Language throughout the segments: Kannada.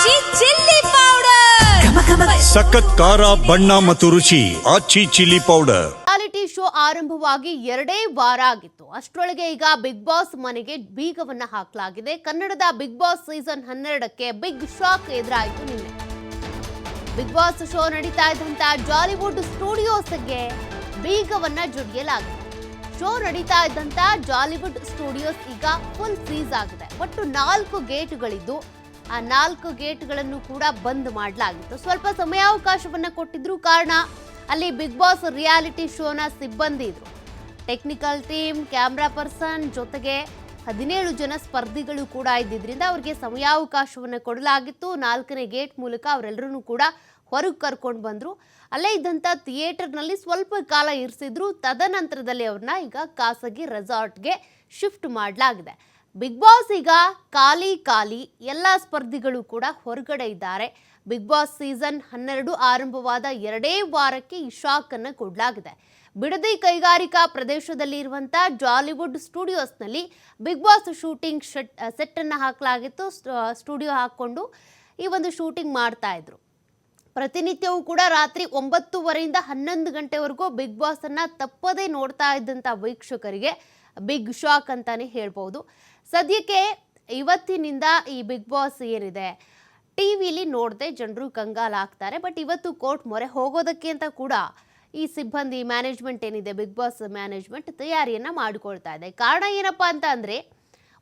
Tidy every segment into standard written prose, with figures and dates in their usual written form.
ಆಚಿ ಚಿಲ್ಲಿ ಪೌಡರ್ ಸಖತ್ ಖಾರ ಬಣ್ಣ ಮತ್ತು ರುಚಿ ಆಚಿ ಚಿಲ್ಲಿ ಪೌಡರ್. ರಿಯಾಲಿಟಿ ಶೋ ಆರಂಭವಾಗಿ 2 ವಾರ ಆಗಿತ್ತು. ಅಷ್ಟರೊಳಗೆ ಈಗ ಬಿಗ್ ಬಾಸ್ ಮನೆಗೆ ಬೀಗವನ್ನ ಹಾಕಲಾಗಿದೆ. ಕನ್ನಡದ ಬಿಗ್ ಬಾಸ್ ಸೀಸನ್ 12ಕ್ಕೆ ಬಿಗ್ ಶಾಕ್ ಎದುರಾಯಿತು ನಿನ್ನೆ. ಬಿಗ್ ಬಾಸ್ ಶೋ ನಡೀತಾ ಇದ್ದಂತ ಜಾಲಿವುಡ್ ಸ್ಟುಡಿಯೋಸ್ಗೆ ಬೀಗವನ್ನ ಜೊಡೆಯಲಾಗಿದೆ. ಶೋ ನಡೀತಾ ಇದ್ದಂತ ಜಾಲಿವುಡ್ ಸ್ಟುಡಿಯೋಸ್ ಈಗ ಫುಲ್ ಸೀಸ್ ಆಗಿದೆ. ಒಟ್ಟು 4 ಗೇಟ್ಗಳಿದ್ದು ಆ 4 ಗೇಟ್ಗಳನ್ನು ಕೂಡ ಬಂದ್ ಮಾಡಲಾಗಿತ್ತು. ಸ್ವಲ್ಪ ಸಮಯಾವಕಾಶವನ್ನ ಕೊಟ್ಟಿದ್ರು. ಕಾರಣ ಅಲ್ಲಿ ಬಿಗ್ ಬಾಸ್ ರಿಯಾಲಿಟಿ ಶೋನ ಸಿಬ್ಬಂದಿ ಇದ್ರು, ಟೆಕ್ನಿಕಲ್ ಟೀಮ್, ಕ್ಯಾಮ್ರಾ ಪರ್ಸನ್, ಜೊತೆಗೆ 17 ಜನ ಸ್ಪರ್ಧಿಗಳು ಕೂಡ ಇದ್ದಿದ್ರಿಂದ ಅವರಿಗೆ ಸಮಯಾವಕಾಶವನ್ನು ಕೊಡಲಾಗಿತ್ತು. 4ನೇ ಗೇಟ್ ಮೂಲಕ ಅವರೆಲ್ಲರೂ ಕೂಡ ಹೊರಗೆ ಕರ್ಕೊಂಡು ಬಂದ್ರು. ಅಲ್ಲೇ ಇದ್ದಂಥ ಥಿಯೇಟರ್ನಲ್ಲಿ ಸ್ವಲ್ಪ ಕಾಲ ಇರಿಸಿದ್ರು. ತದನಂತರದಲ್ಲಿ ಅವ್ರನ್ನ ಈಗ ಖಾಸಗಿ ರೆಸಾರ್ಟ್ಗೆ ಶಿಫ್ಟ್ ಮಾಡಲಾಗಿದೆ. ಬಿಗ್ ಬಾಸ್ ಈಗ ಖಾಲಿ ಎಲ್ಲ ಸ್ಪರ್ಧಿಗಳು ಕೂಡ ಹೊರಗಡೆ ಇದ್ದಾರೆ. ಬಿಗ್ ಬಾಸ್ ಸೀಸನ್ 12 ಆರಂಭವಾದ 2 ವಾರಕ್ಕೆ ಈ ಶಾಕ್ ಅನ್ನು ಕೊಡಲಾಗಿದೆ. ಬಿಡದಿ ಕೈಗಾರಿಕಾ ಪ್ರದೇಶದಲ್ಲಿ ಇರುವಂತ ಜಾಲಿವುಡ್ ಸ್ಟುಡಿಯೋಸ್ನಲ್ಲಿ ಬಿಗ್ ಬಾಸ್ ಶೂಟಿಂಗ್ ಸೆಟ್ ಅನ್ನು ಹಾಕಲಾಗಿತ್ತು. ಸ್ಟುಡಿಯೋ ಹಾಕೊಂಡು ಈ ಒಂದು ಶೂಟಿಂಗ್ ಮಾಡ್ತಾ ಇದ್ರು. ಪ್ರತಿನಿತ್ಯವೂ ಕೂಡ ರಾತ್ರಿ 9:30ರಿಂದ 11 ಗಂಟೆವರೆಗೂ ಬಿಗ್ ಬಾಸ್ ಅನ್ನ ತಪ್ಪದೇ ನೋಡ್ತಾ ಇದ್ದಂಥ ವೀಕ್ಷಕರಿಗೆ ಬಿಗ್ ಶಾಕ್ ಅಂತಾನೆ ಹೇಳ್ಬೋದು. ಸದ್ಯಕ್ಕೆ ಇವತ್ತಿನಿಂದ ಈ ಬಿಗ್ ಬಾಸ್ ಏನಿದೆ ಟಿವಿಲಿ ನೋಡದೆ ಜನರು ಕಂಗಾಲಾಗ್ತಾರೆ. ಬಟ್ ಇವತ್ತು ಕೋರ್ಟ್ ಮೊರೆ ಹೋಗೋದಕ್ಕೆ ಅಂತ ಕೂಡ ಈ ಸಿಬ್ಬಂದಿ ಮ್ಯಾನೇಜ್ಮೆಂಟ್ ಏನಿದೆ, ಬಿಗ್ ಬಾಸ್ ಮ್ಯಾನೇಜ್ಮೆಂಟ್ ತಯಾರಿಯನ್ನ ಮಾಡಿಕೊಳ್ತಾ ಇದೆ. ಕಾರಣ ಏನಪ್ಪಾ ಅಂತ ಅಂದ್ರೆ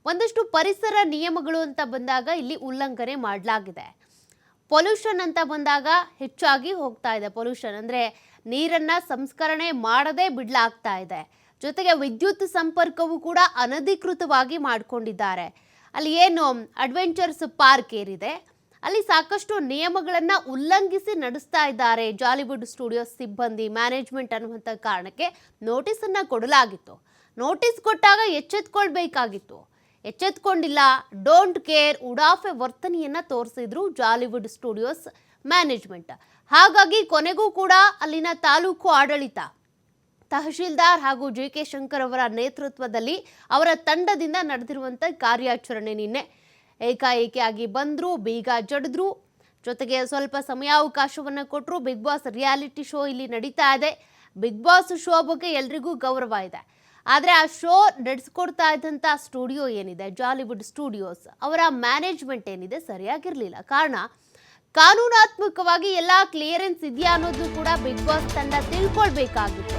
ಒಂದಷ್ಟು ಪರಿಸರ ನಿಯಮಗಳು ಅಂತ ಬಂದಾಗ ಇಲ್ಲಿ ಉಲ್ಲಂಘನೆ ಮಾಡಲಾಗಿದೆ. ಪೊಲ್ಯೂಷನ್ ಅಂತ ಬಂದಾಗ ಹೆಚ್ಚಾಗಿ ಹೋಗ್ತಾ ಇದೆ. ಪೊಲ್ಯೂಷನ್ ಅಂದರೆ ನೀರನ್ನು ಸಂಸ್ಕರಣೆ ಮಾಡದೆ ಬಿಡಲಾಗ್ತಾ ಇದೆ. ಜೊತೆಗೆ ವಿದ್ಯುತ್ ಸಂಪರ್ಕವೂ ಕೂಡ ಅನಧಿಕೃತವಾಗಿ ಮಾಡಿಕೊಂಡಿದ್ದಾರೆ. ಅಲ್ಲಿ ಏನು ಅಡ್ವೆಂಚರ್ಸ್ ಪಾರ್ಕ್ ಏನಿದೆ ಅಲ್ಲಿ ಸಾಕಷ್ಟು ನಿಯಮಗಳನ್ನು ಉಲ್ಲಂಘಿಸಿ ನಡೆಸ್ತಾ ಇದ್ದಾರೆ ಜಾಲಿವುಡ್ ಸ್ಟುಡಿಯೋಸ್ ಸಿಬ್ಬಂದಿ ಮ್ಯಾನೇಜ್ಮೆಂಟ್ ಅನ್ನುವಂಥ ಕಾರಣಕ್ಕೆ ನೋಟಿಸನ್ನು ಕೊಡಲಾಗಿತ್ತು. ನೋಟಿಸ್ ಕೊಟ್ಟಾಗ ಎಚ್ಚೆತ್ಕೊಳ್ಬೇಕಾಗಿತ್ತು. ಎಚ್ಚೆತ್ಕೊಂಡಿಲ್ಲ, ಡೋಂಟ್ ಕೇರ್, ಉಡಾಫೆ ವರ್ತನೆಯನ್ನ ತೋರಿಸಿದ್ರು ಜಾಲಿವುಡ್ ಸ್ಟುಡಿಯೋಸ್ ಮ್ಯಾನೇಜ್ಮೆಂಟ್. ಹಾಗಾಗಿ ಕೊನೆಗೂ ಕೂಡ ಅಲ್ಲಿನ ತಾಲೂಕು ಆಡಳಿತ, ತಹಶೀಲ್ದಾರ್ ಹಾಗೂ JK ಶಂಕರ್ ಅವರ ನೇತೃತ್ವದಲ್ಲಿ ಅವರ ತಂಡದಿಂದ ನಡೆದಿರುವಂಥ ಕಾರ್ಯಾಚರಣೆ ನಿನ್ನೆ ಏಕಾಏಕಿಯಾಗಿ ಬಂದರು, ಬೀಗ ಜಡಿದ್ರು, ಜೊತೆಗೆ ಸ್ವಲ್ಪ ಸಮಯಾವಕಾಶವನ್ನು ಕೊಟ್ಟರು. ಬಿಗ್ ಬಾಸ್ ರಿಯಾಲಿಟಿ ಶೋ ಇಲ್ಲಿ ನಡೀತಾ ಇದೆ. ಬಿಗ್ ಬಾಸ್ ಶೋ ಬಗ್ಗೆ ಎಲ್ರಿಗೂ ಗೌರವ ಇದೆ. ಆದರೆ ಆ ಶೋ ನಡೆಸ್ಕೊಡ್ತಾ ಇದ್ದಂಥ ಸ್ಟುಡಿಯೋ ಏನಿದೆ ಜಾಲಿವುಡ್ ಸ್ಟುಡಿಯೋಸ್ ಅವರ ಮ್ಯಾನೇಜ್ಮೆಂಟ್ ಏನಿದೆ ಸರಿಯಾಗಿರಲಿಲ್ಲ. ಕಾರಣ ಕಾನೂನಾತ್ಮಕವಾಗಿ ಎಲ್ಲ ಕ್ಲಿಯರೆನ್ಸ್ ಇದೆಯಾ ಅನ್ನೋದು ಕೂಡ ಬಿಗ್ ಬಾಸ್ ತಂಡ ತಿಳ್ಕೊಳ್ಬೇಕಾಗಿತ್ತು.